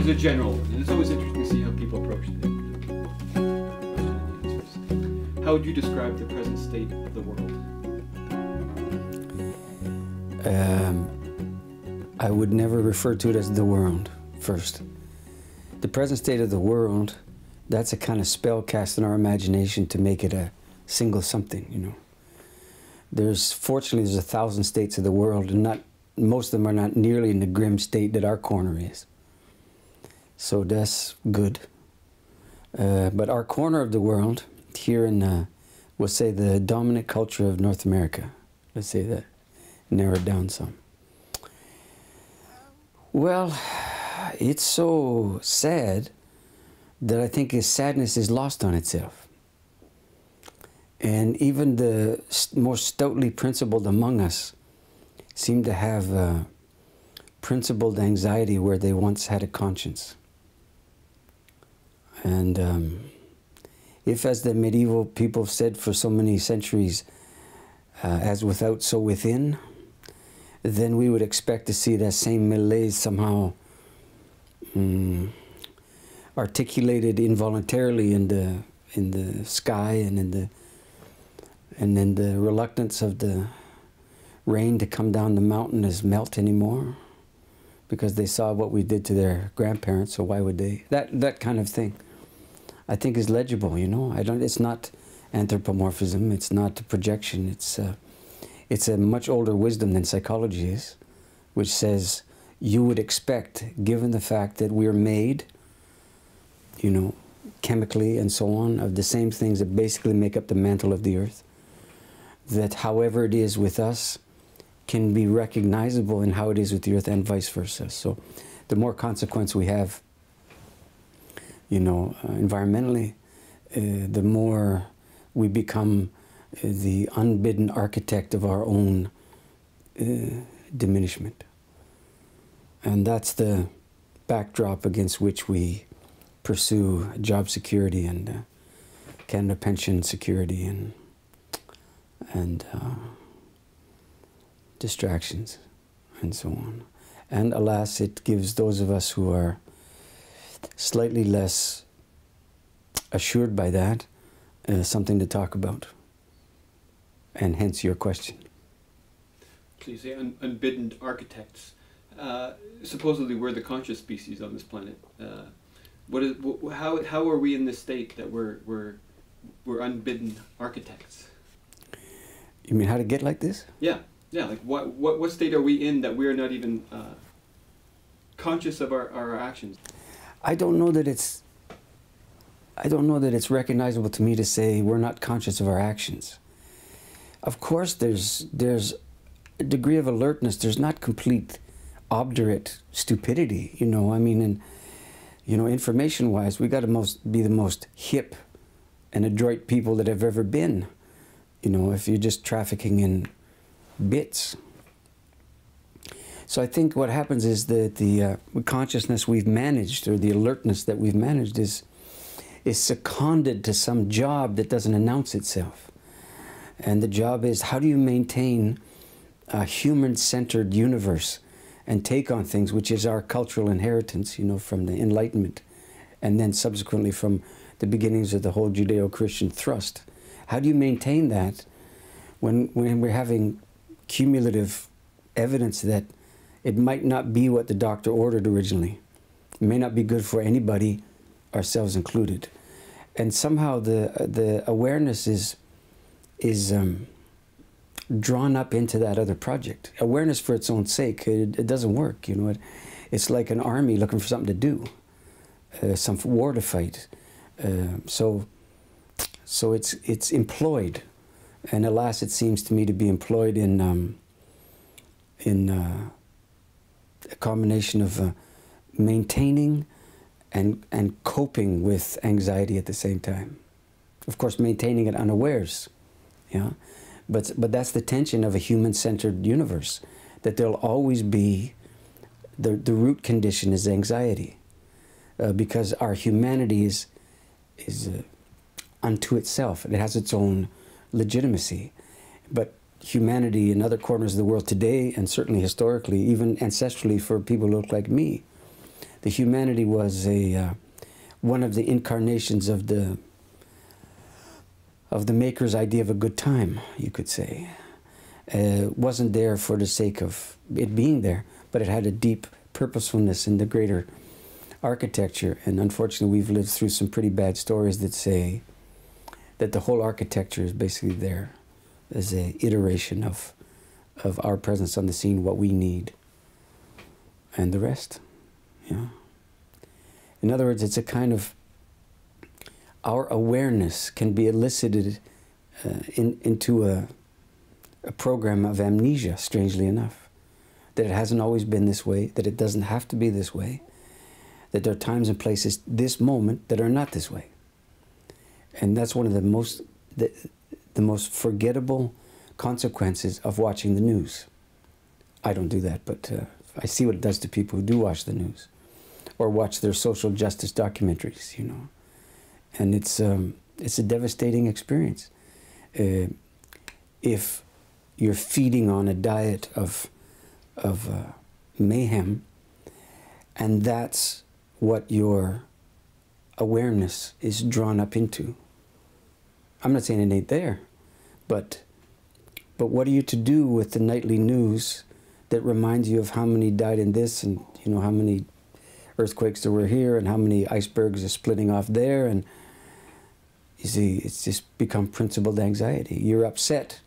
a general one, and it's always interesting to see how people approach it. How would you describe the present state of the world? I would never refer to it as the world first. The present state of the world, that's a kind of spell cast in our imagination to make it a single something, you know. Fortunately, there's 1,000 states of the world, and most of them are not nearly in the grim state that our corner is. So that's good. But our corner of the world, here in, we'll say, the dominant culture of North America, let's say that, narrow it down some. Well, it's so sad that I think his sadness is lost on itself. And even the most stoutly principled among us seem to have principled anxiety where they once had a conscience. And if, as the medieval people said for so many centuries, as without, so within, then we would expect to see that same malaise somehow articulated involuntarily in the sky and in the reluctance of the rain to come down the mountain as melt anymore, because they saw what we did to their grandparents, so why would they? That kind of thing, I think, is legible, you know. It's not anthropomorphism, it's not projection, it's a much older wisdom than psychology is, which says you would expect, given the fact that we're made, you know, chemically and so on, of the same things that basically make up the mantle of the earth, that however it is with us can be recognizable in how it is with the earth and vice versa. So the more consequence we have, you know, environmentally, the more we become the unbidden architect of our own diminishment. And that's the backdrop against which we pursue job security and Canada pension security and distractions and so on. And alas, it gives those of us who are slightly less assured by that something to talk about. And hence your question. So you say unbidden architects. Supposedly we're the conscious species on this planet. How are we in this state that we're unbidden architects? You mean how to get like this? Yeah. Like what state are we in that we're not even conscious of our actions? I don't know that it's recognizable to me to say we're not conscious of our actions. Of course, there's a degree of alertness. There's not complete obdurate stupidity, you know. I mean, and you know, information-wise, we got to be the most hip and adroit people that have ever been. You know, if you're just trafficking in bits. So I think what happens is that the consciousness we've managed, or the alertness that we've managed, is seconded to some job that doesn't announce itself. And the job is, how do you maintain a human-centered universe and take on things, which is our cultural inheritance, you know, from the Enlightenment, and then subsequently from the beginnings of the whole Judeo-Christian thrust. How do you maintain that when we're having cumulative evidence that it might not be what the doctor ordered originally? It may not be good for anybody, ourselves included. And somehow the awareness is drawn up into that other project. Awareness for its own sake, it doesn't work, you know. It's like an army looking for something to do, some war to fight. So it's employed, and alas, it seems to me to be employed in a combination of maintaining and coping with anxiety at the same time. Of course, maintaining it unawares, yeah. But that's the tension of a human-centered universe, that there'll always be, the root condition is anxiety, because our humanity is unto itself. It has its own legitimacy. But humanity in other corners of the world today, and certainly historically, even ancestrally for people who look like me, the humanity was one of the incarnations of the maker's idea of a good time, you could say. Wasn't there for the sake of it being there, but it had a deep purposefulness in the greater architecture. And unfortunately, we've lived through some pretty bad stories that say that the whole architecture is basically there as an iteration of our presence on the scene, what we need, and the rest. Yeah. In other words, it's a kind of, our awareness can be elicited into a program of amnesia, strangely enough. That it hasn't always been this way, that it doesn't have to be this way, that there are times and places, this moment, that are not this way. And that's one of the most forgettable consequences of watching the news. I don't do that, but I see what it does to people who do watch the news or watch their social justice documentaries, you know. And it's a devastating experience. If you're feeding on a diet of mayhem, and that's what your awareness is drawn up into. I'm not saying it ain't there, but what are you to do with the nightly news that reminds you of how many died in this, and you know how many earthquakes there were here, and how many icebergs are splitting off there, and you see, it's just become principled anxiety. You're upset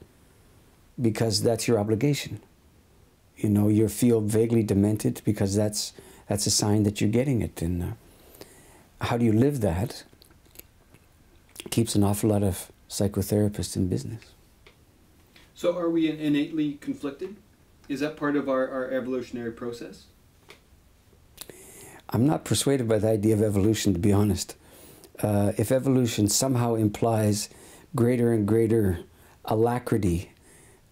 because that's your obligation. You know, you feel vaguely demented because that's a sign that you're getting it. And how do you live that keeps an awful lot of psychotherapists in business. So are we innately conflicted? Is that part of our evolutionary process? I'm not persuaded by the idea of evolution, to be honest. If evolution somehow implies greater and greater alacrity,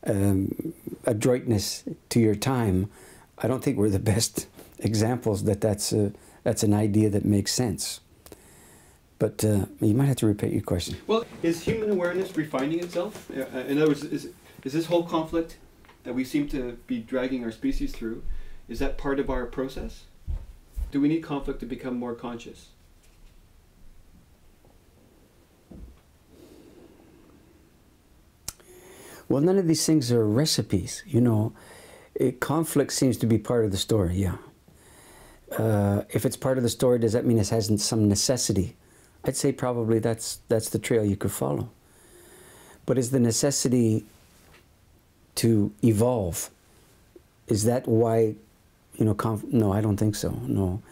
adroitness to your time, I don't think we're the best examples that's an idea that makes sense. But you might have to repeat your question. Well, is human awareness refining itself? In other words, is this whole conflict that we seem to be dragging our species through, is that part of our process? Do we need conflict to become more conscious? Well, none of these things are recipes, you know. Conflict seems to be part of the story, yeah. If it's part of the story, does that mean it has some necessity? I'd say probably that's the trail you could follow. But is the necessity to evolve, is that why, you know, no, I don't think so, no.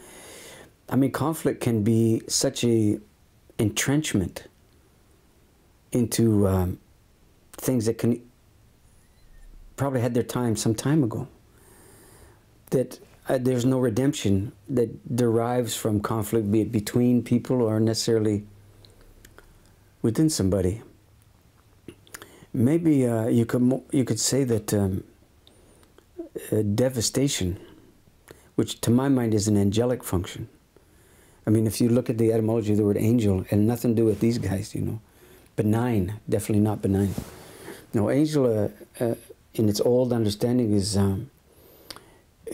I mean, conflict can be such a entrenchment into things that can probably had their time some time ago, that there's no redemption that derives from conflict, be it between people or necessarily within somebody. Maybe you could say that devastation, which to my mind is an angelic function. I mean, if you look at the etymology of the word angel, and nothing to do with these guys, you know, benign, definitely not benign. No, angel, in its old understanding, is a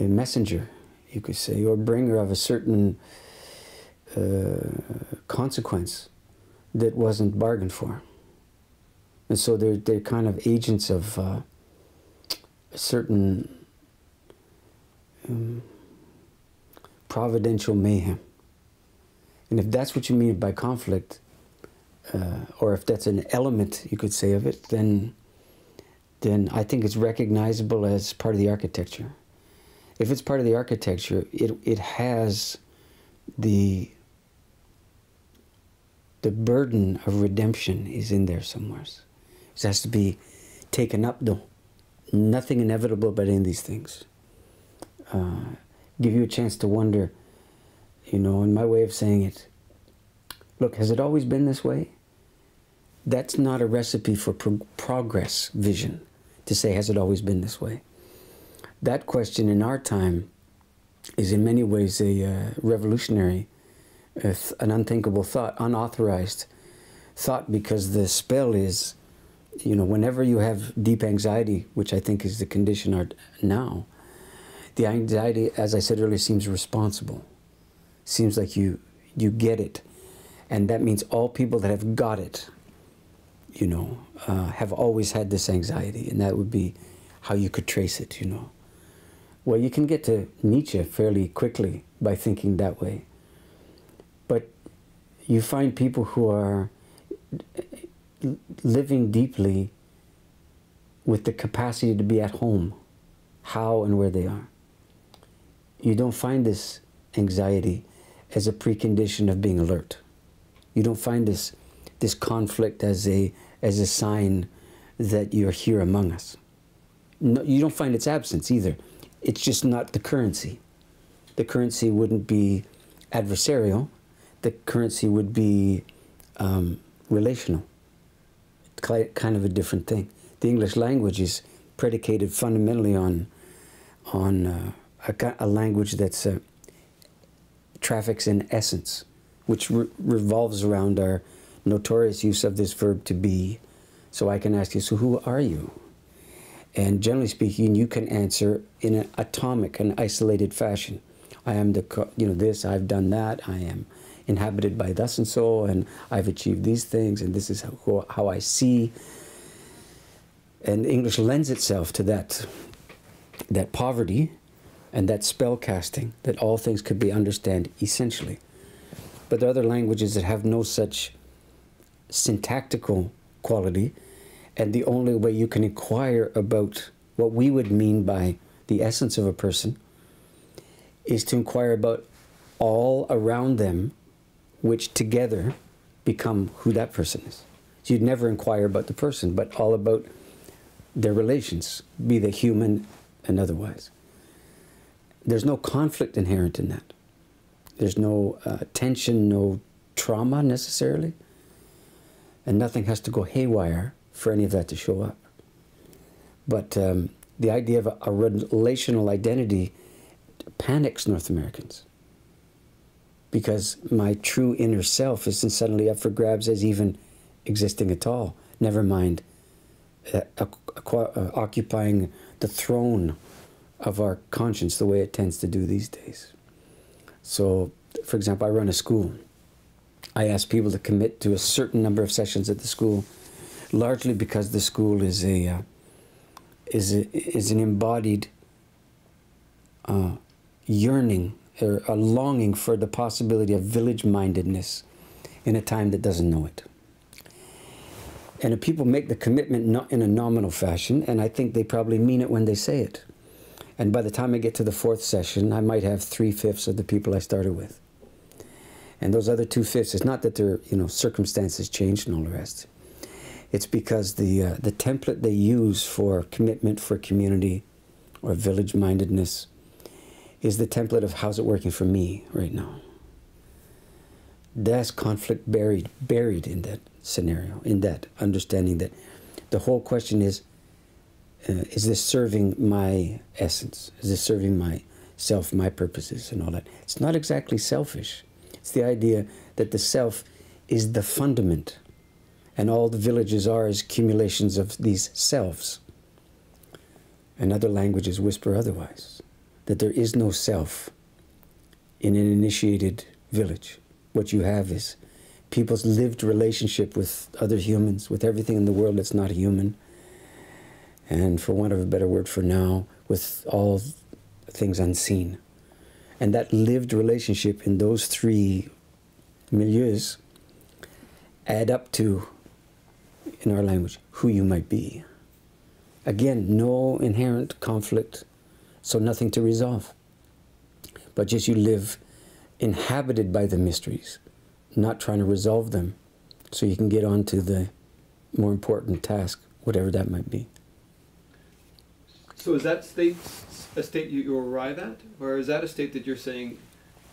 messenger, you could say, or bringer of a certain consequence that wasn't bargained for. And so they're kind of agents of a certain providential mayhem. And if that's what you mean by conflict, or if that's an element, you could say, of it, then I think it's recognizable as part of the architecture. If it's part of the architecture, it has the burden of redemption is in there somewhere. It has to be taken up, though. Nothing inevitable about any of these things. Give you a chance to wonder, you know, in my way of saying it, look, has it always been this way? That's not a recipe for progress vision, to say, has it always been this way? That question in our time is in many ways a revolutionary, an unthinkable thought, unauthorized thought, because the spell is, you know, whenever you have deep anxiety, which I think is the condition now, the anxiety, as I said earlier, seems responsible. seems like you get it. And that means all people that have got it, you know, have always had this anxiety, and that would be how you could trace it, you know. Well, you can get to Nietzsche fairly quickly by thinking that way. But you find people who are living deeply with the capacity to be at home, how and where they are. You don't find this anxiety as a precondition of being alert. You don't find this conflict as a sign that you're here among us. No, you don't find its absence either. It's just not the currency. The currency wouldn't be adversarial. The currency would be relational. Kind of a different thing. The English language is predicated fundamentally on a language that's traffics in essence, which revolves around our notorious use of this verb to be. So I can ask you, so who are you? And generally speaking, you can answer in an atomic and isolated fashion. I am this, I've done that, I am inhabited by thus and so, and I've achieved these things, and this is how I see. And English lends itself to that poverty and that spell casting, that all things could be understood essentially. But there are other languages that have no such syntactical quality, and the only way you can inquire about what we would mean by the essence of a person is to inquire about all around them, which together become who that person is. So you'd never inquire about the person, but all about their relations, be they human and otherwise. There's no conflict inherent in that. There's no tension, no trauma necessarily, and nothing has to go haywire for any of that to show up. But the idea of a relational identity panics North Americans, because my true inner self isn't suddenly up for grabs as even existing at all. Never mind occupying the throne of our conscience the way it tends to do these days. So, for example, I run a school. I ask people to commit to a certain number of sessions at the school, largely because the school is an embodied yearning or a longing for the possibility of village-mindedness in a time that doesn't know it. And if people make the commitment not in a nominal fashion, and I think they probably mean it when they say it. And by the time I get to the fourth session, I might have 3/5 of the people I started with. And those other 2/5, it's not that their circumstances changed and all the rest. It's because the template they use for commitment for community or village-mindedness is the template of how's it working for me right now. That's conflict buried in that scenario, in that understanding that the whole question is this serving my essence? Is this serving myself, my purposes and all that? It's not exactly selfish. It's the idea that the self is the fundament, and all the villages are as accumulations of these selves. And other languages whisper otherwise, that there is no self in an initiated village. What you have is people's lived relationship with other humans, with everything in the world that's not human, and for want of a better word for now, with all things unseen. And that lived relationship in those three milieus add up to, in our language, who you might be. Again, no inherent conflict, so nothing to resolve. But just you live inhabited by the mysteries, not trying to resolve them, so you can get on to the more important task, whatever that might be. So is that state a state you arrive at? Or is that a state that you're saying,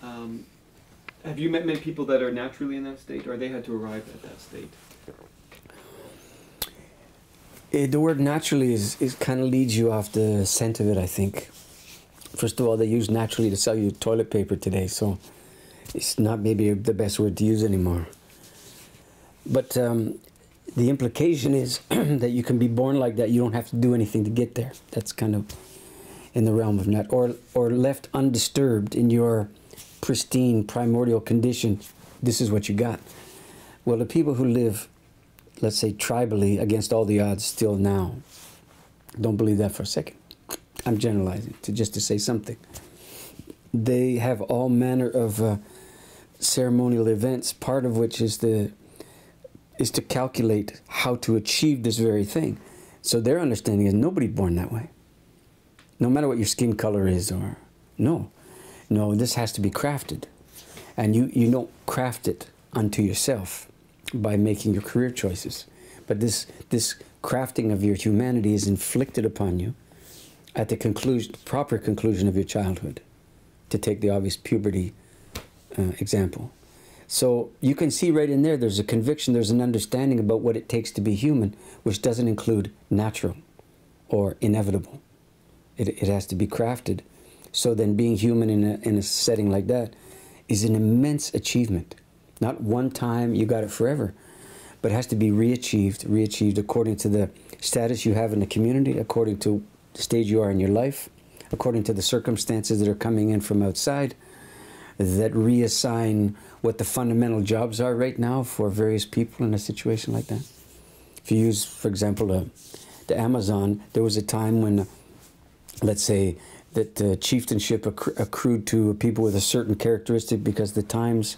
have you met many people that are naturally in that state, or they had to arrive at that state? The word naturally is kind of leads you off the scent of it, I think. First of all, they use naturally to sell you toilet paper today, so it's not maybe the best word to use anymore. But the implication is that you can be born like that. You don't have to do anything to get there. That's kind of in the realm of nat, or left undisturbed in your pristine primordial condition, this is what you got. Well, the people who live, let's say, tribally against all the odds still now, don't believe that for a second. I'm generalizing just to say something. They have all manner of ceremonial events, part of which is to calculate how to achieve this very thing. So their understanding is nobody born that way. No matter what your skin color is, or no, this has to be crafted. And you don't craft it unto yourself by making your career choices. But this crafting of your humanity is inflicted upon you at the proper conclusion of your childhood, to take the obvious puberty example. So you can see right in there, there's a conviction, there's an understanding about what it takes to be human, which doesn't include natural or inevitable. It has to be crafted. So then being human in a setting like that is an immense achievement. Not one time, you got it forever, but it has to be re-achieved according to the status you have in the community, according to the stage you are in your life, according to the circumstances that are coming in from outside, that reassign what the fundamental jobs are right now for various people in a situation like that. If you use, for example, the Amazon, there was a time when, let's say, that chieftainship accrued to people with a certain characteristic because the times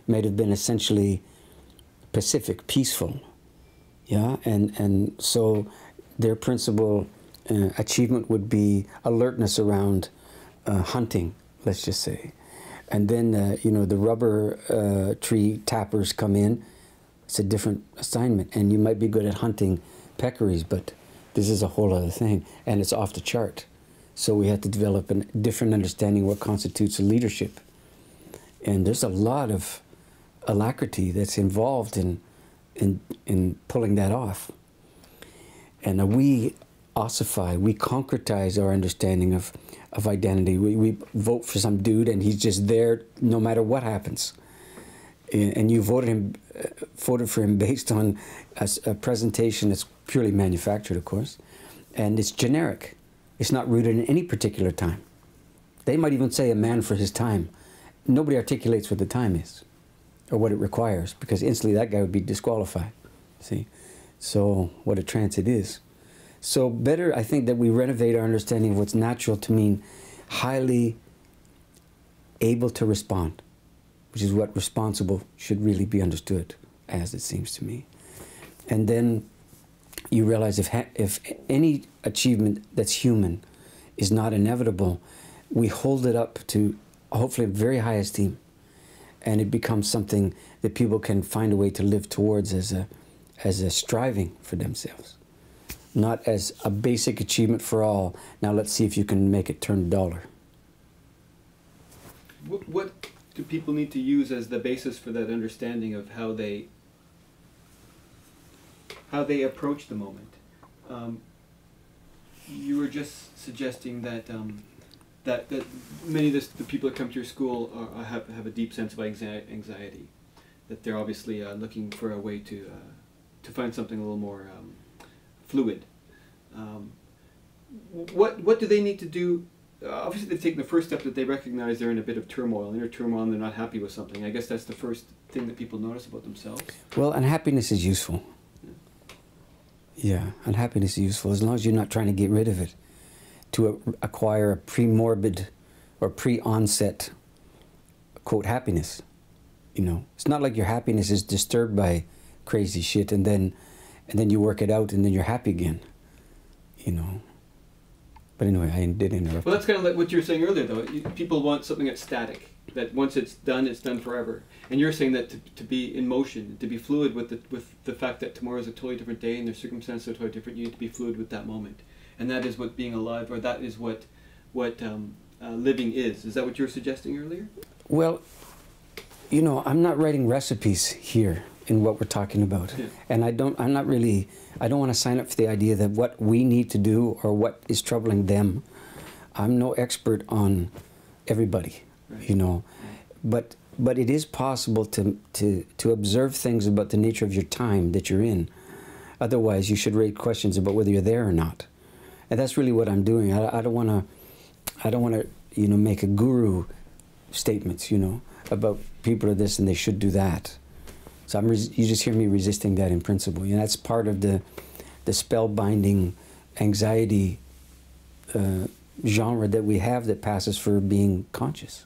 might have been essentially pacific, peaceful, yeah, and so their principal achievement would be alertness around hunting, let's just say. And then, you know, the rubber tree tappers come in. It's a different assignment. And you might be good at hunting peccaries, but this is a whole other thing. And it's off the chart. So we had to develop a different understanding of what constitutes a leadership. And there's a lot of alacrity that's involved in pulling that off. And we ossify, we concretize our understanding of identity. We vote for some dude and he's just there no matter what happens. And you voted for him based on a presentation that's purely manufactured, of course. And it's generic. It's not rooted in any particular time. They might even say a man for his time. Nobody articulates what the time is or what it requires, because instantly that guy would be disqualified. See? So what a trance it is. So better, I think, that we renovate our understanding of what's natural to mean highly able to respond, which is what responsible should really be understood as, it seems to me. And then you realize if any achievement that's human is not inevitable, we hold it up to hopefully very high esteem, and it becomes something that people can find a way to live towards as a striving for themselves. Not as a basic achievement for all. Now let's see if you can make it turn $1. What do people need to use as the basis for that understanding of how they approach the moment? You were just suggesting that that many of the people that come to your school have a deep sense of anxiety, that they're obviously looking for a way to find something a little more fluid. What do they need to do? Obviously they've taken the first step, that they recognize they're in a bit of turmoil, inner turmoil, and they're not happy with something. I guess that's the first thing that people notice about themselves. Well, unhappiness is useful. Yeah, unhappiness is useful as long as you're not trying to get rid of it to acquire a pre-morbid or pre-onset, quote, happiness. You know, it's not like your happiness is disturbed by crazy shit and then you work it out and then you're happy again. You know. But anyway, I did interrupt. Well, that's kind of like what you were saying earlier, though. People want something that's static, that once it's done forever. And you're saying that to be in motion, to be fluid with the fact that tomorrow is a totally different day and their circumstances are totally different, you need to be fluid with that moment. And that is what being alive, or that is what living is. Is that what you were suggesting earlier? Well, you know, I'm not writing recipes here in what we're talking about. Yeah. And I don't want to sign up for the idea that what we need to do or what is troubling them. I'm no expert on everybody, right. You know. But it is possible to observe things about the nature of your time that you're in. Otherwise, you should raise questions about whether you're there or not. And that's really what I'm doing. I don't want to, you know, make a guru statements, you know, about people are this and they should do that. So you just hear me resisting that in principle. You know, that's part of the spellbinding anxiety genre that we have that passes for being conscious.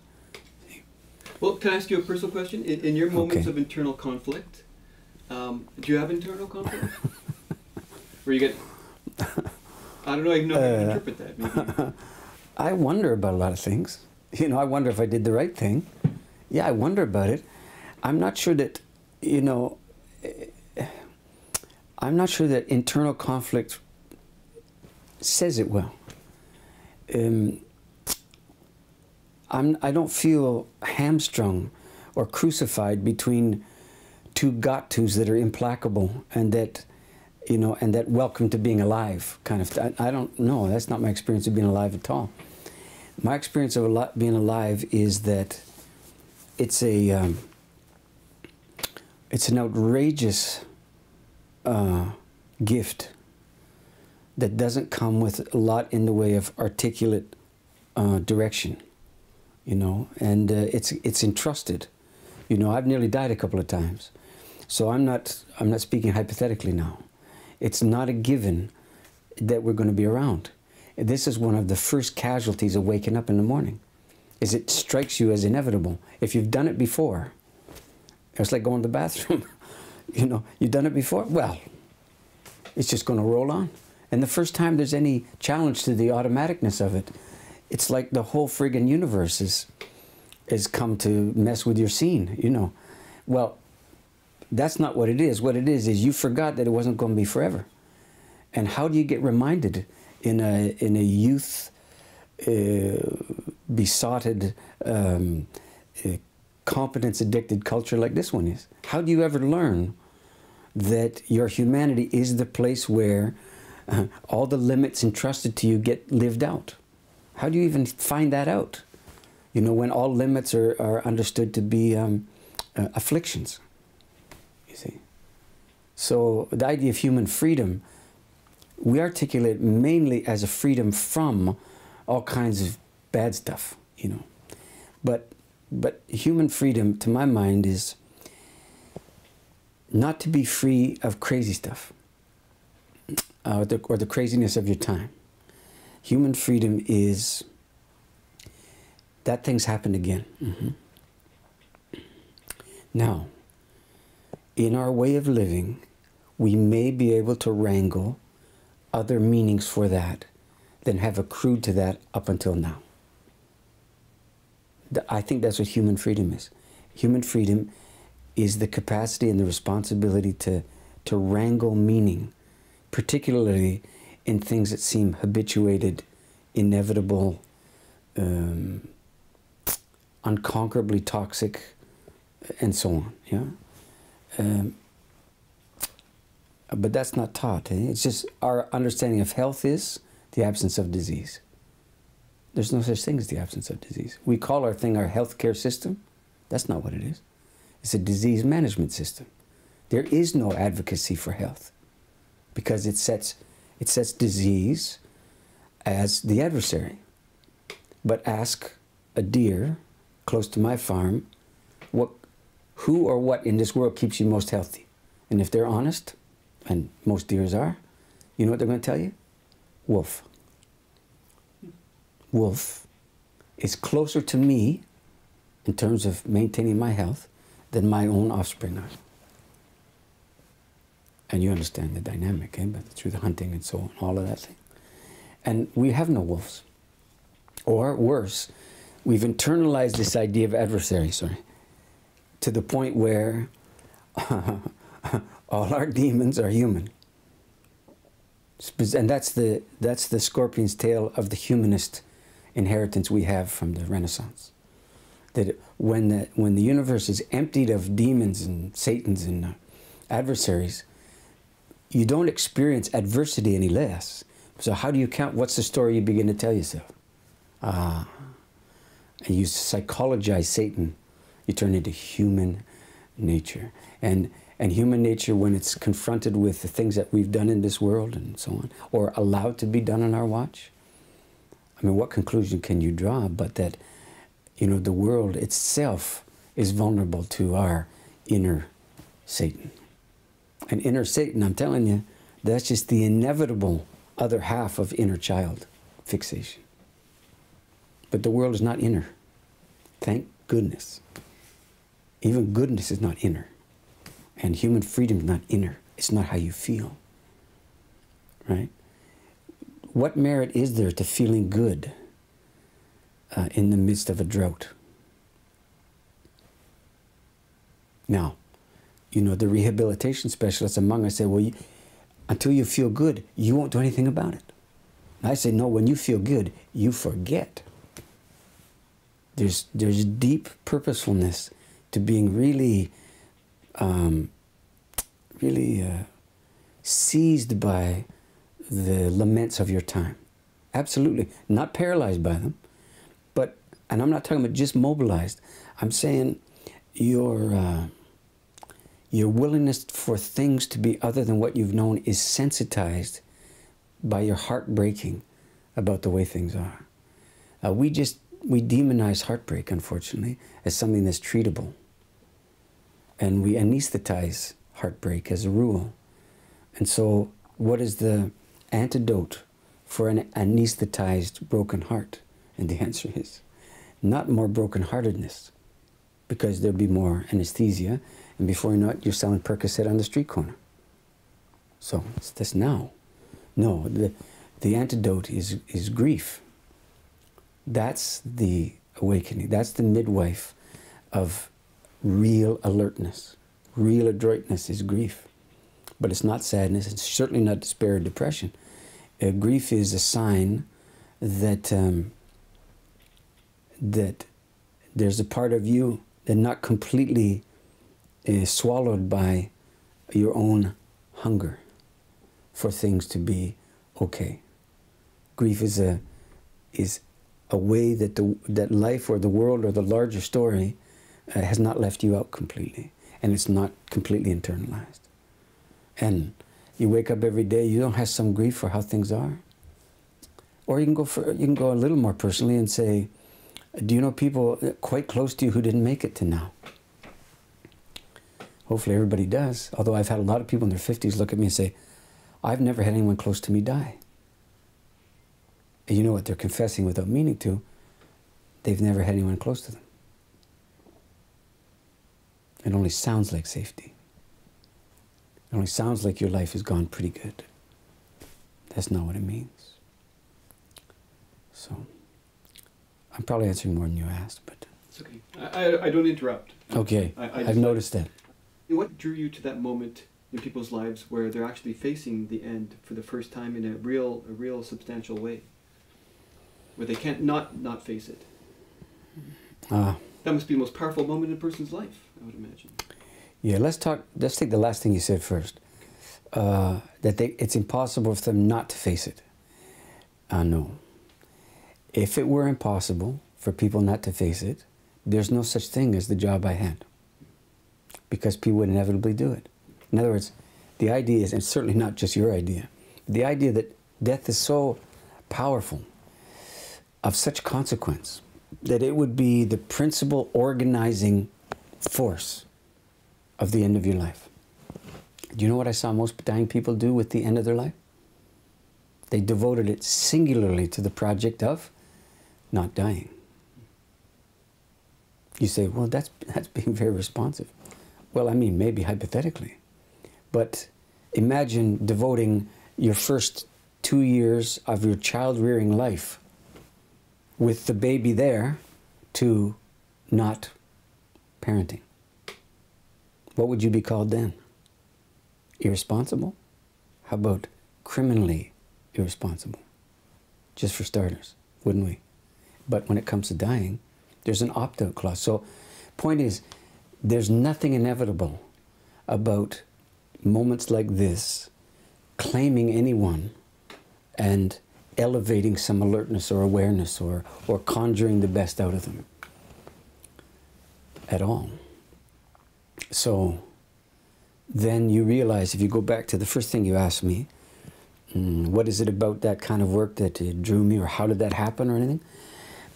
Well, can I ask you a personal question? In your moments of internal conflict, do you have internal conflict? Where you get, I don't know even know how to interpret that. Maybe. I wonder about a lot of things. You know, I wonder if I did the right thing. Yeah, I wonder about it. I'm not sure that, you know, I'm not sure that internal conflict says it well. I don't feel hamstrung or crucified between two got-tos that are implacable and that, you know, and that welcome to being alive kind of. I don't know. That's not my experience of being alive at all. My experience of being alive is that it's an outrageous gift that doesn't come with a lot in the way of articulate direction, you know, and it's entrusted. You know, I've nearly died a couple of times, so I'm not speaking hypothetically now. It's not a given that we're going to be around. This is one of the first casualties of waking up in the morning, is it strikes you as inevitable. If you've done it before, it's like going to the bathroom. You know, you've done it before, well, it's just going to roll on. And the first time there's any challenge to the automaticness of it, it's like the whole friggin' universe is come to mess with your scene, you know. Well, that's not what it is. What it is you forgot that it wasn't going to be forever. And how do you get reminded in a youth besotted, competence-addicted culture like this one is? How do you ever learn that your humanity is the place where all the limits entrusted to you get lived out? How do you even find that out? You know, when all limits are understood to be afflictions, you see. So the idea of human freedom, we articulate mainly as a freedom from all kinds of bad stuff, you know. But human freedom, to my mind, is not to be free of crazy stuff or the craziness of your time. Human freedom is that things happen again. Now, in our way of living, we may be able to wrangle other meanings for that than have accrued to that up until now. I think that's what human freedom is. Human freedom is the capacity and the responsibility to wrangle meaning, particularly in things that seem habituated, inevitable, unconquerably toxic, and so on. Yeah. But that's not taught. It's just our understanding of health is the absence of disease. There's no such thing as the absence of disease. We call our thing our healthcare system. That's not what it is. It's a disease management system. There is no advocacy for health because it sets disease as the adversary. But ask a deer close to my farm, who or what in this world keeps you most healthy? And if they're honest, and most deers are, you know what they're going to tell you? Wolf. Wolf is closer to me in terms of maintaining my health than my own offspring are. And you understand the dynamic, but through the hunting and so on, all of that thing. And we have no wolves. Or worse, we've internalized this idea of adversary, to the point where all our demons are human. And that's the scorpion's tail of the humanist inheritance we have from the Renaissance. That when the universe is emptied of demons and satans and adversaries, you don't experience adversity any less. So how do you count? What's the story you begin to tell yourself? And you psychologize Satan. You turn into human nature. And human nature, when it's confronted with the things that we've done in this world and so on, or allowed to be done on our watch, I mean, what conclusion can you draw but that you know, the world itself is vulnerable to our inner Satan. And inner Satan, I'm telling you, that's just the inevitable other half of inner child fixation. But the world is not inner. Thank goodness. Even goodness is not inner. And human freedom is not inner. It's not how you feel. Right? What merit is there to feeling good in the midst of a drought? Now, you know, the rehabilitation specialists among us say, well, until you feel good, you won't do anything about it. And I say, no, when you feel good, you forget. There's deep purposefulness to being really, seized by the laments of your time. Absolutely. Not paralyzed by them, but, and I'm not talking about just mobilized, I'm saying your willingness for things to be other than what you've known is sensitized by your heart breaking about the way things are. We demonize heartbreak, unfortunately, as something that's treatable. And we anesthetize heartbreak as a rule. And so what is the antidote for an anesthetized broken heart? And the answer is not more brokenheartedness, because there'll be more anesthesia, and before you know it, you're selling Percocet on the street corner. So it's this now. No, the antidote is grief. That's the awakening. That's the midwife of real alertness. Real adroitness is grief. But it's not sadness. It's certainly not despair or depression. Grief is a sign that that there's a part of you that not completely swallowed by your own hunger for things to be okay. Grief is a way that that life or the world or the larger story has not left you out completely, and it's not completely internalized. And you wake up every day, you don't have some grief for how things are. Or you can go a little more personally and say, do you know people quite close to you who didn't make it to now? Hopefully everybody does. Although I've had a lot of people in their 50s look at me and say, I've never had anyone close to me die. And you know what they're confessing without meaning to? They've never had anyone close to them. It only sounds like safety. It only sounds like your life has gone pretty good. That's not what it means. So, I'm probably answering more than you asked, but... It's okay. I don't interrupt. Okay, I've noticed that. What drew you to that moment in people's lives where they're actually facing the end for the first time in a real substantial way? Where they can't not face it? That must be the most powerful moment in a person's life, I would imagine. Yeah, let's take the last thing you said first. It's impossible for them not to face it. No. If it were impossible for people not to face it, there's no such thing as the job I had. Because people would inevitably do it. In other words, the idea is, and it's certainly not just your idea, the idea that death is so powerful, of such consequence, that it would be the principal organizing force of the end of your life. Do you know what I saw most dying people do with the end of their life? They devoted it singularly to the project of not dying. You say, well, that's being very responsive. Well, I mean, maybe hypothetically. But imagine devoting your first 2 years of your child-rearing life with the baby there to not parenting. What would you be called then? Irresponsible? How about criminally irresponsible? Just for starters, wouldn't we? But when it comes to dying, there's an opt-out clause. So, point is, there's nothing inevitable about moments like this claiming anyone and elevating some alertness or awareness or conjuring the best out of them at all. So then you realize, if you go back to the first thing you asked me, what is it about that kind of work that drew me, or how did that happen or anything?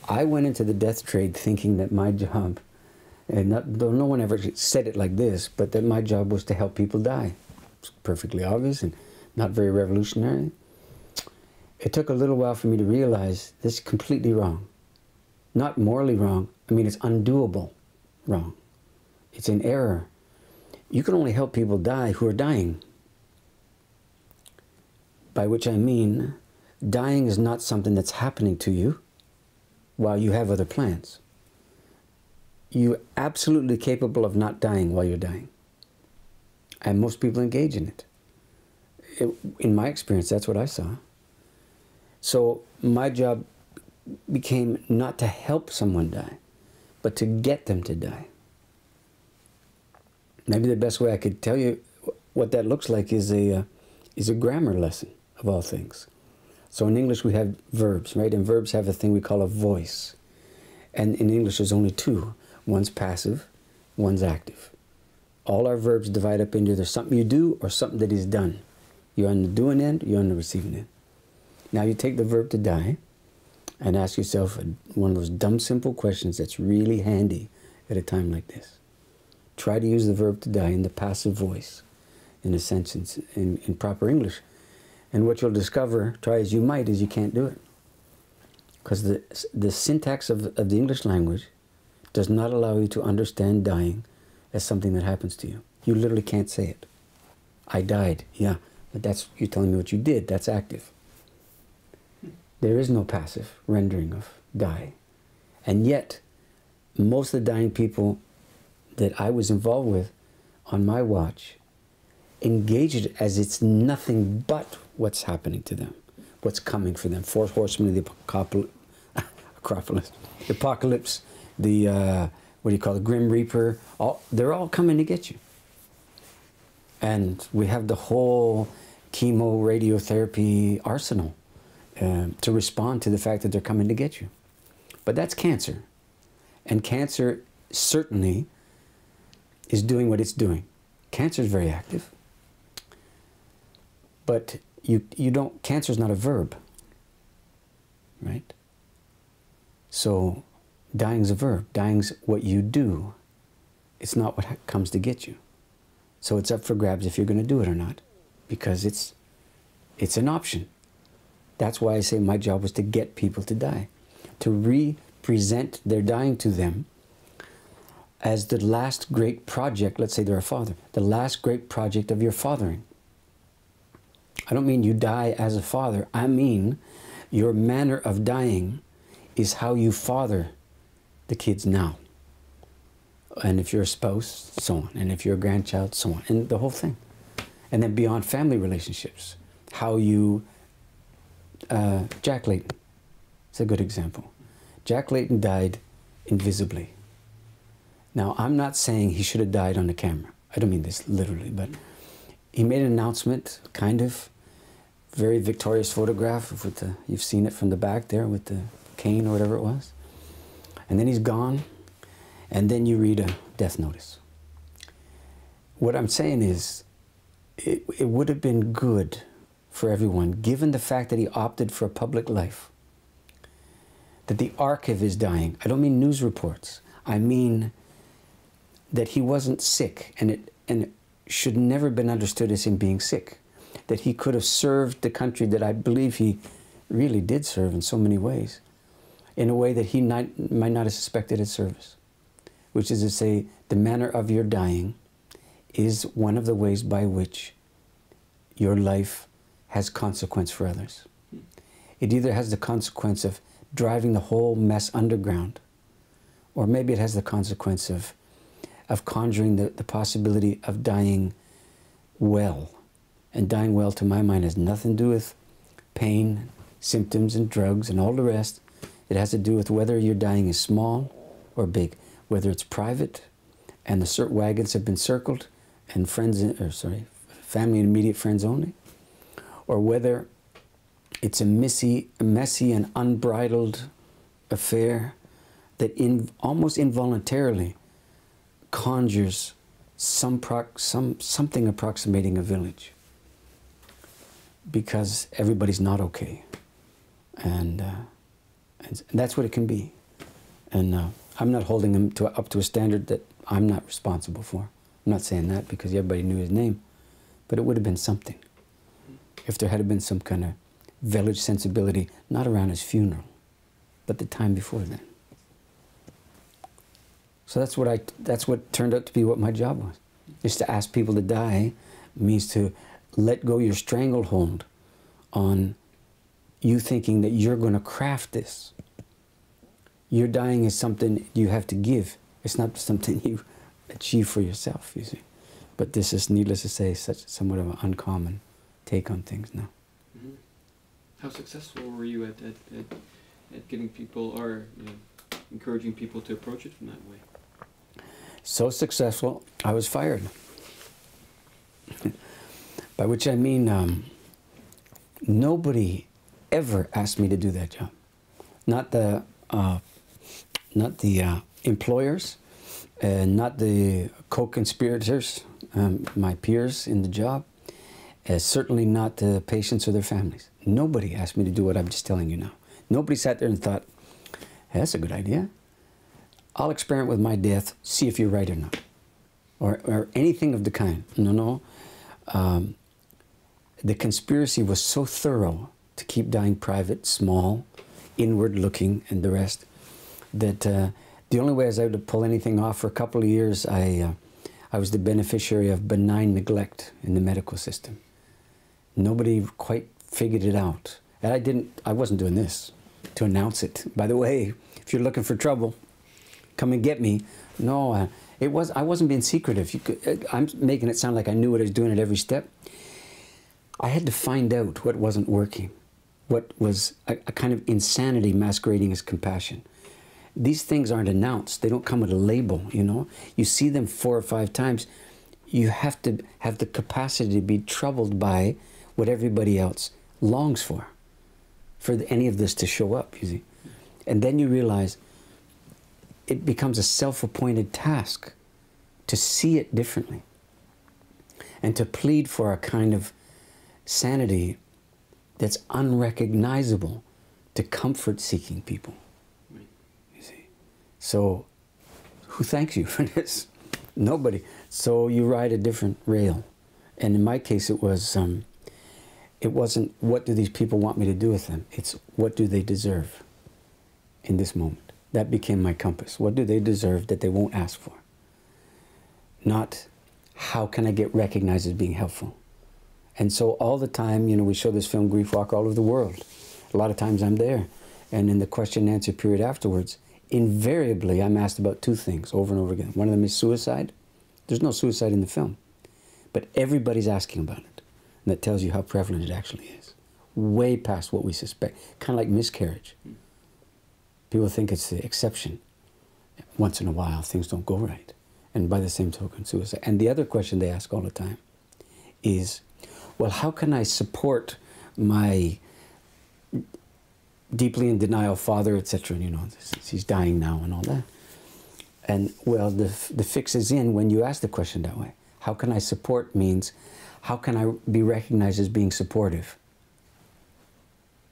I went into the death trade thinking that my job, and no one ever said it like this, but that my job was to help people die. It's perfectly obvious and not very revolutionary. It took a little while for me to realize this is completely wrong. Not morally wrong. I mean, it's undoable wrong. It's an error. You can only help people die who are dying. By which I mean, dying is not something that's happening to you while you have other plans. You're absolutely capable of not dying while you're dying. And most people engage in it. In my experience, that's what I saw. So my job became not to help someone die, but to get them to die. Maybe the best way I could tell you what that looks like is a grammar lesson, of all things. So in English we have verbs, right? And verbs have a thing we call a voice. And in English there's only two. One's passive, one's active. All our verbs divide up into either something you do or something that is done. You're on the doing end, you're on the receiving end. Now you take the verb to die and ask yourself one of those dumb, simple questions that's really handy at a time like this. Try to use the verb to die in the passive voice, in a sentence, in proper English. And what you'll discover, try as you might, is you can't do it. Because the syntax of the English language does not allow you to understand dying as something that happens to you. You literally can't say it. I died, yeah, but you're telling me what you did, that's active. There is no passive rendering of die. And yet, most of the dying people that I was involved with on my watch engage it as it's nothing but what's happening to them, what's coming for them. Four horsemen of the apocalypse, the, what do you call it, Grim Reaper, they're all coming to get you. And we have the whole chemo, radiotherapy arsenal to respond to the fact that they're coming to get you. But that's cancer. And cancer certainly is doing what it's doing. Cancer is very active. But cancer is not a verb, right? So dying's a verb. Dying's what you do. It's not what comes to get you. So it's up for grabs if you're going to do it or not, because it's an option. That's why I say my job was to get people to die, to represent their dying to them as the last great project. Let's say they're a father, the last great project of your fathering. I don't mean you die as a father. I mean your manner of dying is how you father the kids now. And if you're a spouse, so on. And if you're a grandchild, so on. And the whole thing. And then beyond family relationships, how you... Jack Layton, it's a good example. Jack Layton died invisibly. Now, I'm not saying he should have died on the camera. I don't mean this literally, but he made an announcement, kind of, very victorious photograph with the, you've seen it from the back there with the cane or whatever it was. And then he's gone, and then you read a death notice. What I'm saying is, it would have been good for everyone, given the fact that he opted for a public life, that the arc of his dying, I don't mean news reports, I mean that he wasn't sick, and it should never have been understood as him being sick, that he could have served the country that I believe he really did serve in so many ways, in a way that he might not have suspected his service, which is to say, the manner of your dying is one of the ways by which your life has consequence for others. It either has the consequence of driving the whole mess underground, or maybe it has the consequence of conjuring the possibility of dying well. And dying well, to my mind, has nothing to do with pain, symptoms, and drugs, and all the rest. It has to do with whether your dying is small or big, whether it's private, and the wagons have been circled, and family and immediate friends only, or whether it's a messy and unbridled affair that almost involuntarily conjures something approximating a village, because everybody's not okay, and that's what it can be. And I'm not holding him up to a standard that I'm not responsible for. I'm not saying that because everybody knew his name, but it would have been something if there had been some kind of village sensibility, not around his funeral, but the time before then. So that's what turned out to be what my job was. Is to ask people to die means to let go your stranglehold on you thinking that you're going to craft this. Your dying is something you have to give. It's not something you achieve for yourself, you see. But this is, needless to say, somewhat of an uncommon take on things now. Mm-hmm. How successful were you at getting people, or encouraging people to approach it from that way? So successful, I was fired. By which I mean, nobody ever asked me to do that job. Not the employers, not the co-conspirators, my peers in the job, certainly not the patients or their families. Nobody asked me to do what I'm just telling you now. Nobody sat there and thought, hey, that's a good idea. I'll experiment with my death, see if you're right or not. Or anything of the kind. No. The conspiracy was so thorough to keep dying private, small, inward looking, and the rest, that the only way I was able to pull anything off for a couple of years, I was the beneficiary of benign neglect in the medical system. Nobody quite figured it out. And I wasn't doing this to announce it. By the way, if you're looking for trouble, come and get me. No, I wasn't being secretive. I'm making it sound like I knew what I was doing at every step. I had to find out what wasn't working, what was a kind of insanity masquerading as compassion. These things aren't announced. They don't come with a label, you know. You see them 4 or 5 times. You have to have the capacity to be troubled by what everybody else longs for any of this to show up, you see. And then you realize it becomes a self-appointed task to see it differently and to plead for a kind of sanity that's unrecognizable to comfort-seeking people. You see. So who thanks you for this? Nobody. So you ride a different rail. And in my case, it wasn't what do these people want me to do with them? It's what do they deserve in this moment? That became my compass. What do they deserve that they won't ask for? Not how can I get recognized as being helpful? And so all the time, you know, we show this film Griefwalker all over the world. A lot of times I'm there. And in the question and answer period afterwards, invariably I'm asked about 2 things over and over again. One of them is suicide. There's no suicide in the film. But everybody's asking about it. And that tells you how prevalent it actually is. Way past what we suspect. Kind of like miscarriage. People think it's the exception. Once in a while, things don't go right. And by the same token, suicide. And the other question they ask all the time is, well, how can I support my deeply in denial father, etc., you know, he's dying now and all that. And, well, the fix is in when you ask the question that way. How can I support means, how can I be recognized as being supportive?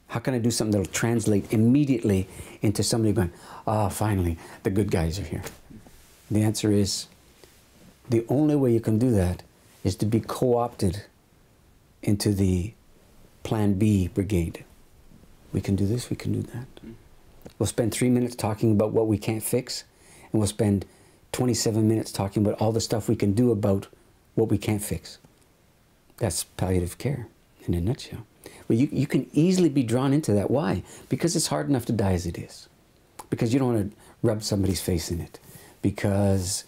How can I do something that will translate immediately into somebody going, ah, finally, the good guys are here? The answer is, the only way you can do that is to be co-opted into the Plan B brigade. We can do this, we can do that. We'll spend 3 minutes talking about what we can't fix, and we'll spend 27 minutes talking about all the stuff we can do about what we can't fix. That's palliative care in a nutshell. Well, you can easily be drawn into that. Why? Because it's hard enough to die as it is. Because you don't want to rub somebody's face in it. Because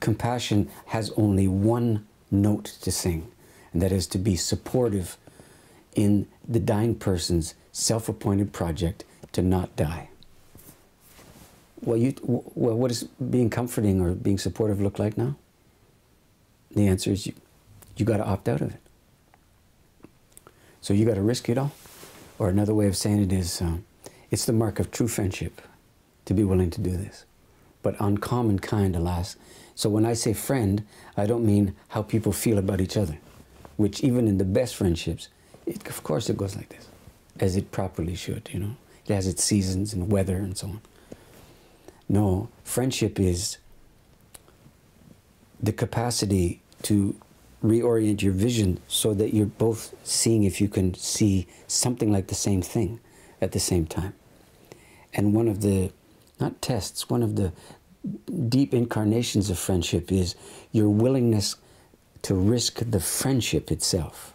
compassion has only one note to sing, and that is to be supportive in the dying person's self-appointed project to not die. Well, what does being comforting or being supportive look like now? The answer is you got to opt out of it. So you got to risk it all. Or another way of saying it is, it's the mark of true friendship to be willing to do this. But uncommon kind, alas. So when I say friend, I don't mean how people feel about each other, which even in the best friendships, of course it goes like this, as it properly should, you know. It has its seasons and weather and so on. No, friendship is the capacity to reorient your vision so that you're both seeing if you can see something like the same thing at the same time. And one of the, not tests, one of the deep incarnations of friendship is your willingness to risk the friendship itself.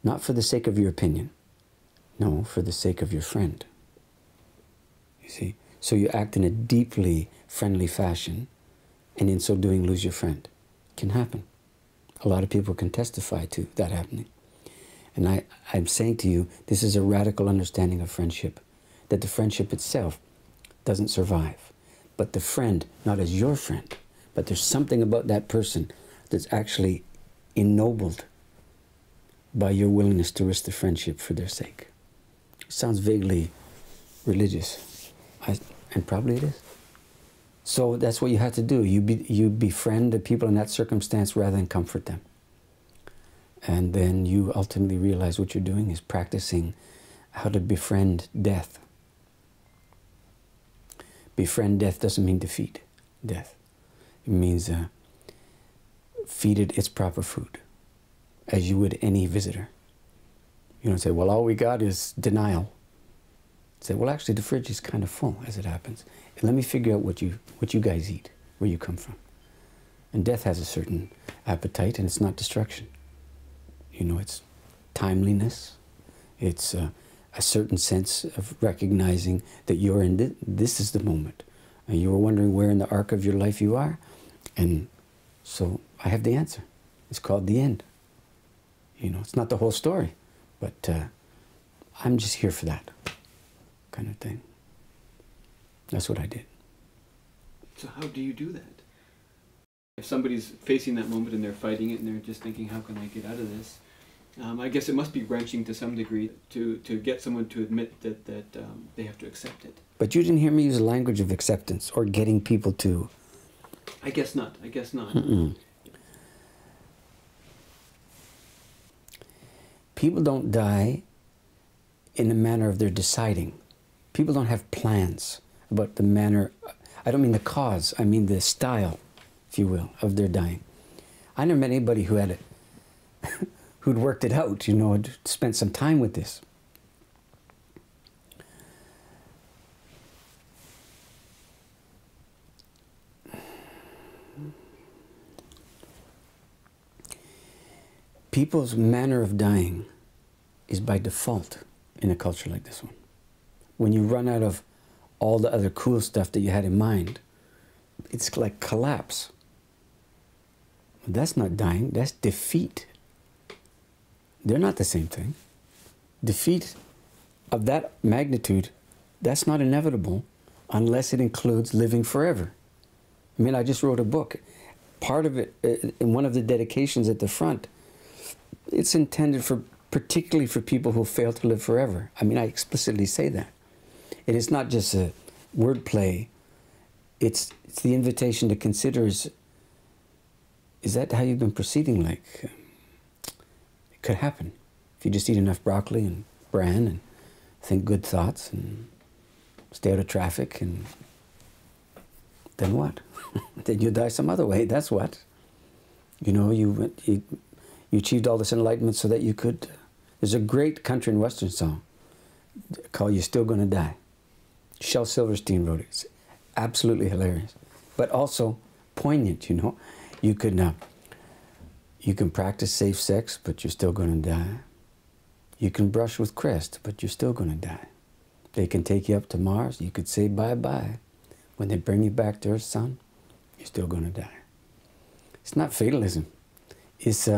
Not for the sake of your opinion. No, for the sake of your friend. You see? So you act in a deeply friendly fashion, and in so doing lose your friend. It can happen. A lot of people can testify to that happening. And I'm saying to you, this is a radical understanding of friendship, that the friendship itself doesn't survive. But the friend, not as your friend, but there's something about that person that's actually ennobled by your willingness to risk the friendship for their sake. It sounds vaguely religious, and probably it is. So that's what you have to do. You befriend the people in that circumstance rather than comfort them. And then you ultimately realize what you're doing is practicing how to befriend death. Befriend death doesn't mean defeat death. It means feed it its proper food, as you would any visitor. You don't say, well, all we got is denial. Say, well, actually, the fridge is kind of full, as it happens. And let me figure out what you guys eat, where you come from. And death has a certain appetite, and it's not destruction. You know, it's timeliness. It's a certain sense of recognizing that you're in this is the moment. And you were wondering where in the arc of your life you are. And so I have the answer. It's called the end. You know, it's not the whole story, but I'm just here for that kind of thing. That's what I did. So how do you do that? If somebody's facing that moment and they're fighting it and they're just thinking, how can I get out of this? I guess it must be wrenching to some degree to get someone to admit that they have to accept it. But you didn't hear me use the language of acceptance or getting people to... I guess not. I guess not. Mm-mm. People don't die in the manner of their deciding. People don't have plans about the manner... I don't mean the cause, I mean the style, if you will, of their dying. I never met anybody who had who'd worked it out, you know, had spent some time with this. People's manner of dying is by default in a culture like this one. When you run out of all the other cool stuff that you had in mind, it's like collapse. That's not dying, that's defeat. They're not the same thing. Defeat of that magnitude, that's not inevitable unless it includes living forever. I mean, I just wrote a book. Part of it, in one of the dedications at the front, it's intended for, particularly for people who fail to live forever. I mean, I explicitly say that. It is not just a wordplay. It's the invitation to consider, is that how you've been proceeding? Like, it could happen if you just eat enough broccoli and bran and think good thoughts and stay out of traffic, and then what? Then you die some other way, that's what. You know, you achieved all this enlightenment so that you could... There's a great country and western song called You're Still Gonna Die. Shel Silverstein wrote it. It's absolutely hilarious, but also poignant, you know. You can practice safe sex, but you're still gonna die. You can brush with crest, but you're still gonna die. They can take you up to Mars, you could say bye-bye. When they bring you back to Earth, son, you're still gonna die. It's not fatalism. It's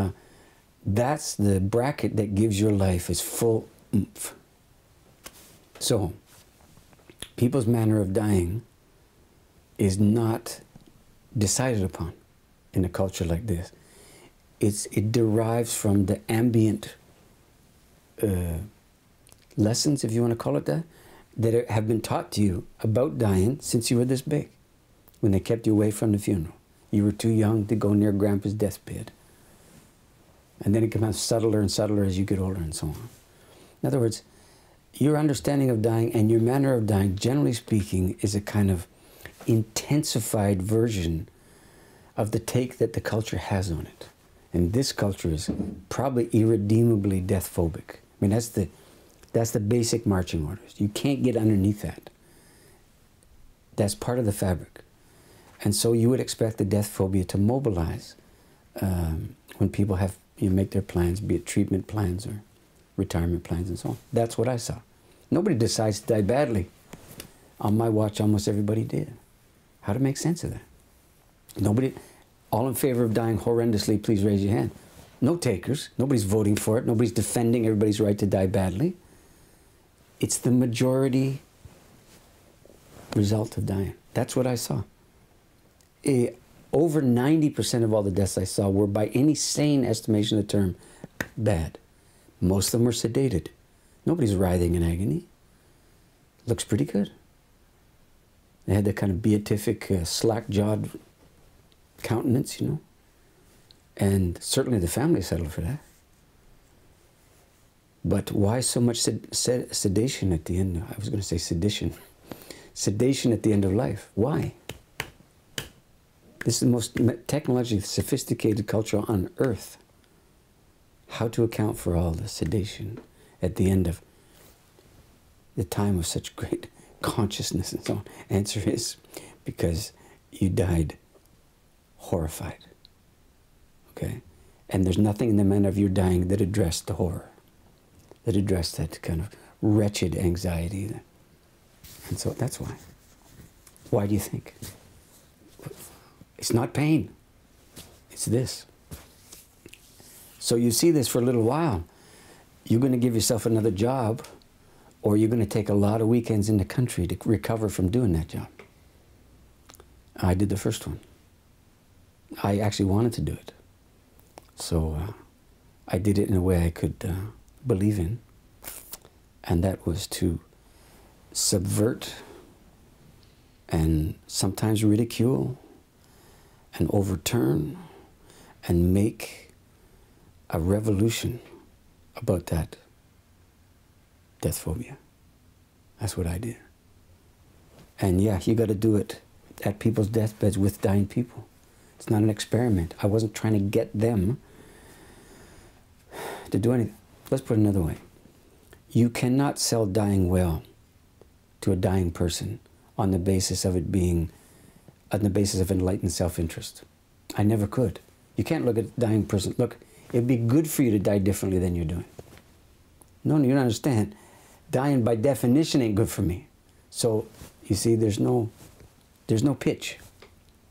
that's the bracket that gives your life its full oomph. So, people's manner of dying is not decided upon in a culture like this. It derives from the ambient lessons, if you want to call it that have been taught to you about dying since you were this big, when they kept you away from the funeral. You were too young to go near Grandpa's deathbed. And then it becomes subtler and subtler as you get older and so on. In other words, your understanding of dying and your manner of dying, generally speaking, is a kind of intensified version of the take that the culture has on it. And this culture is probably irredeemably death phobic. I mean, that's the basic marching orders. You can't get underneath that. That's part of the fabric. And so you would expect the death phobia to mobilize when people have, make their plans, be it treatment plans or retirement plans and so on. That's what I saw. Nobody decides to die badly. On my watch, almost everybody did. How to make sense of that? Nobody, all in favor of dying horrendously, please raise your hand. No takers. Nobody's voting for it. Nobody's defending everybody's right to die badly. It's the majority result of dying. That's what I saw. Over 90% of all the deaths I saw were, by any sane estimation of the term, bad. Most of them were sedated. Nobody's writhing in agony. Looks pretty good. They had that kind of beatific, slack-jawed countenance, you know. And certainly the family settled for that. But why so much sedation at the end? I was going to say sedition. Sedation at the end of life. Why? This is the most technologically sophisticated culture on earth. How to account for all the sedation at the end of the time of such great consciousness and so on? Answer is because you died horrified. Okay? And there's nothing in the manner of your dying that addressed the horror, that addressed that kind of wretched anxiety. And so that's why. Why do you think? It's not pain. It's this. So you see this for a little while. You're going to give yourself another job, or you're going to take a lot of weekends in the country to recover from doing that job. I did the first one. I actually wanted to do it. So I did it in a way I could believe in, and that was to subvert and sometimes ridicule and overturn and make a revolution about that death phobia. That's what I did. And yeah, you got to do it at people's deathbeds with dying people. It's not an experiment. I wasn't trying to get them to do anything. Let's put it another way. You cannot sell dying well to a dying person on the basis of it being, on the basis of enlightened self-interest. I never could. You can't look at a dying person. Look, it'd be good for you to die differently than you're doing. No, you don't understand. Dying by definition ain't good for me. So, you see, there's no pitch.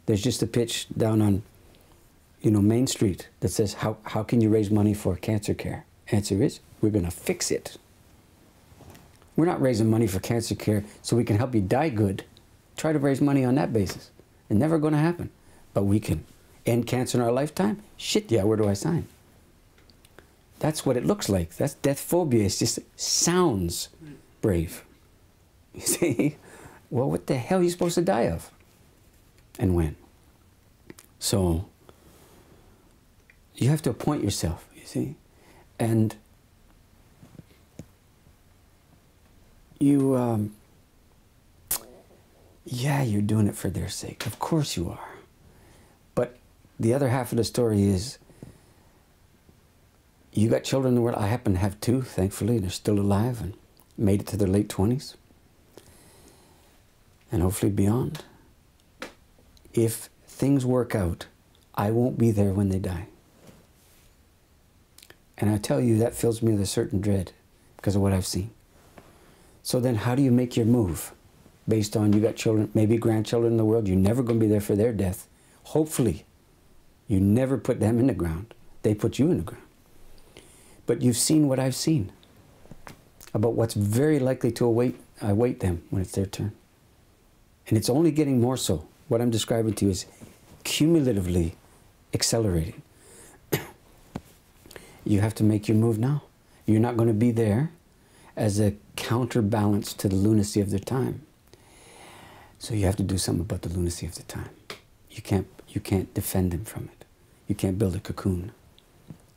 There's just a pitch down on, you know, Main Street that says, how can you raise money for cancer care? Answer is, we're going to fix it. We're not raising money for cancer care so we can help you die good. Try to raise money on that basis. It's never going to happen. But we can end cancer in our lifetime? Shit, yeah, where do I sign? That's what it looks like. That's death phobia. It just sounds brave. You see? Well, what the hell are you supposed to die of? And when? So, you have to appoint yourself, you see? And you, yeah, you're doing it for their sake. Of course you are. But the other half of the story is, you got children in the world. I happen to have two, thankfully. They're still alive and made it to their late 20s. And hopefully beyond. If things work out, I won't be there when they die. And I tell you, that fills me with a certain dread because of what I've seen. So then how do you make your move? Based on you got children, maybe grandchildren in the world, you're never going to be there for their death. Hopefully, you never put them in the ground. They put you in the ground. But you've seen what I've seen about what's very likely to await them when it's their turn. And it's only getting more so. What I'm describing to you is cumulatively accelerating. You have to make your move now. You're not going to be there as a counterbalance to the lunacy of their time. So you have to do something about the lunacy of the time. You can't defend them from it. You can't build a cocoon.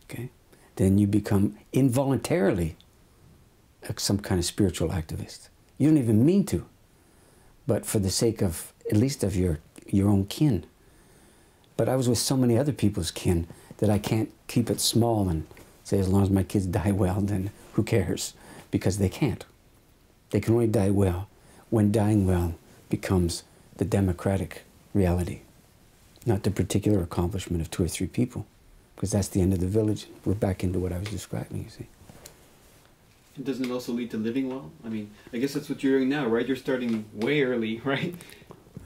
Okay? Then you become involuntarily some kind of spiritual activist. You don't even mean to, but for the sake of, at least of your own kin. But I was with so many other people's kin that I can't keep it small and say, as long as my kids die well, then who cares? Because they can't. They can only die well when dying well becomes the democratic reality, not the particular accomplishment of 2 or 3 people, because that's the end of the village. We're back into what I was describing, you see. And doesn't it also lead to living well? I mean, I guess that's what you're doing now, right? You're starting way early, right?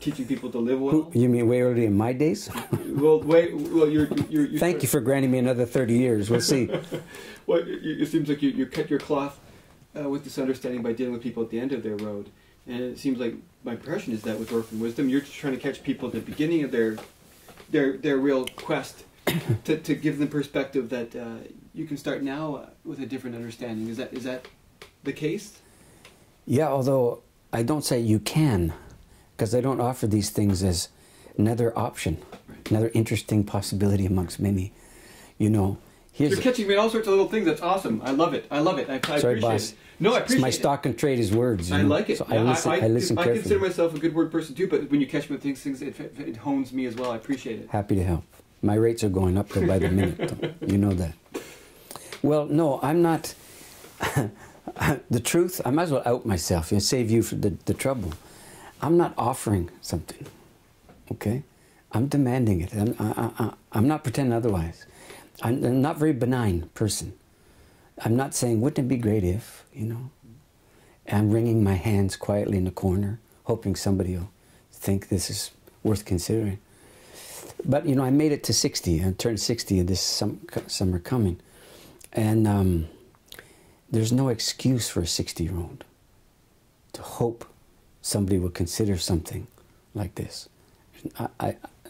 Teaching people to live well. You mean way early in my days? Well, you're Thank you for granting me another 30 years. We'll see. Well, it seems like you cut your cloth with this understanding by dealing with people at the end of their road. And it seems like my impression is that with Orphan Wisdom, you're just trying to catch people at the beginning of their real quest to give them perspective that you can start now with a different understanding. Is that the case? Yeah, although I don't say you can, because I don't offer these things as another option, right. Another interesting possibility amongst many. You know, you're catching me in all sorts of little things. That's awesome. I love it. I Sorry, appreciate boss. it. No, I appreciate it. My stock and trade is words. I like it. So I listen carefully. I consider myself a good word person too, but when you catch me with things it hones me as well. I appreciate it. Happy to help. My rates are going up by the minute. You know that. Well, no, I'm not. The truth, I might as well out myself and save you for the trouble. I'm not offering something, okay? I'm demanding it. I'm not pretending otherwise. I'm not a very benign person. I'm not saying, wouldn't it be great if, you know? I'm wringing my hands quietly in the corner, hoping somebody will think this is worth considering. But, you know, I made it to 60. I turned 60 this summer coming. And there's no excuse for a 60-year-old to hope somebody will consider something like this.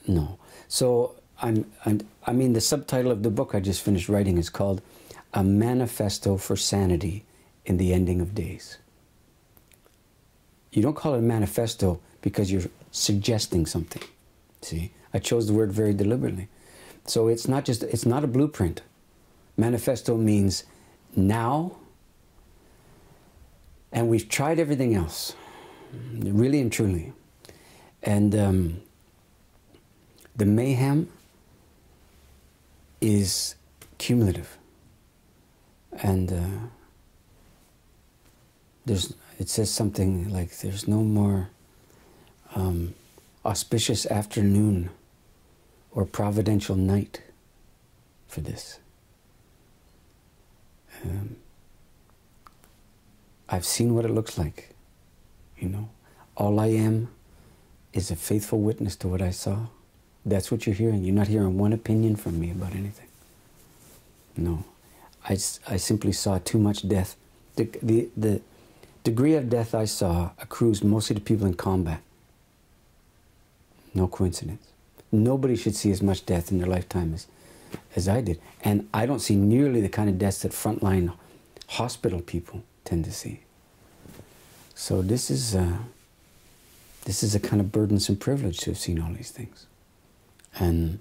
No. So I mean, the subtitle of the book I just finished writing is called A Manifesto for Sanity in the Ending of Days. You don't call it a manifesto because you're suggesting something. See, I chose the word very deliberately. So it's not a blueprint. Manifesto means now, and we've tried everything else, really and truly. And the mayhem is cumulative. And it says something like there's no more auspicious afternoon or providential night for this. I've seen what it looks like, you know. All I am is a faithful witness to what I saw. That's what you're hearing. You're not hearing one opinion from me about anything. No. I simply saw too much death. The degree of death I saw accrues mostly to people in combat. No coincidence. Nobody should see as much death in their lifetime as I did. And I don't see nearly the kind of deaths that frontline hospital people tend to see. So this is a kind of burdensome privilege to have seen all these things. And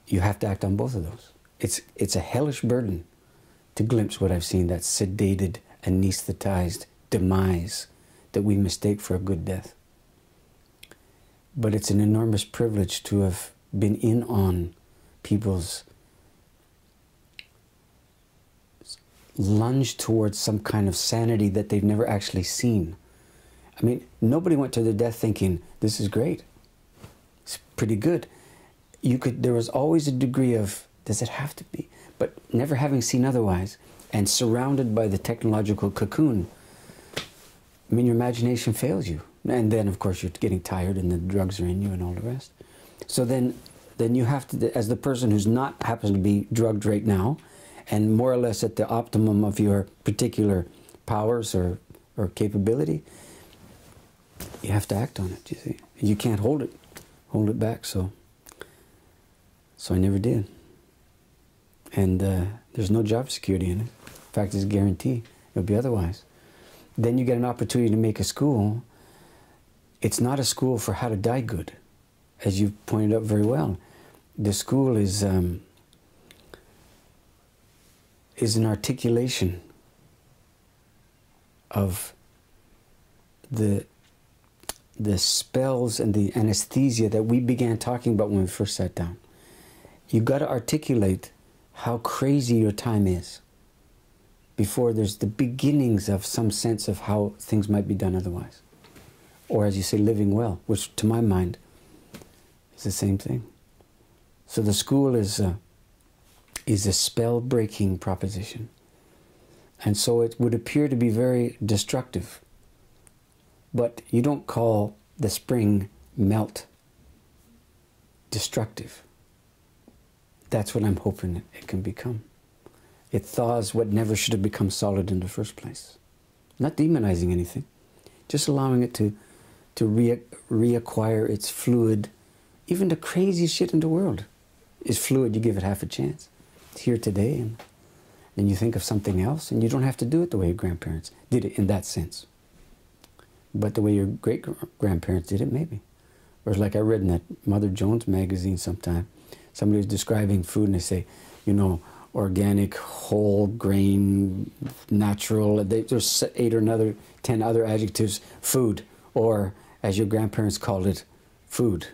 you have to act on both of those. It's a hellish burden to glimpse what I've seen, that sedated, anesthetized demise that we mistake for a good death. But it's an enormous privilege to have been in on people's lunge towards some kind of sanity that they've never actually seen. I mean, nobody went to their death thinking, this is great. It's pretty good. There was always a degree of, does it have to be? But never having seen otherwise, and surrounded by the technological cocoon, I mean, your imagination fails you. And then, of course, you're getting tired and the drugs are in you and all the rest. So then you have to, as the person who's not happens to be drugged right now, and more or less at the optimum of your particular powers or capability, you have to act on it, you see. You can't hold it back, so I never did. And there's no job security in it. In fact, it's a guarantee. It'll be otherwise. Then you get an opportunity to make a school. It's not a school for how to die good, as you pointed out very well. The school is an articulation of the spells and the anesthesia that we began talking about when we first sat down. You've got to articulate how crazy your time is before there's the beginnings of some sense of how things might be done otherwise. Or as you say, living well, which to my mind is the same thing. So the school is a spell-breaking proposition. And so it would appear to be very destructive. But you don't call the spring melt destructive. That's what I'm hoping it can become. It thaws what never should have become solid in the first place. Not demonizing anything, just allowing it to reacquire its fluid. Even the craziest shit in the world is fluid. You give it half a chance. It's here today, and then you think of something else, and you don't have to do it the way your grandparents did it in that sense. But the way your great-grandparents did it, maybe. Or like I read in that Mother Jones magazine sometime, somebody was describing food, and they say, you know, organic, whole grain, natural. There's 8 or 10 other adjectives. Food, or as your grandparents called it, food.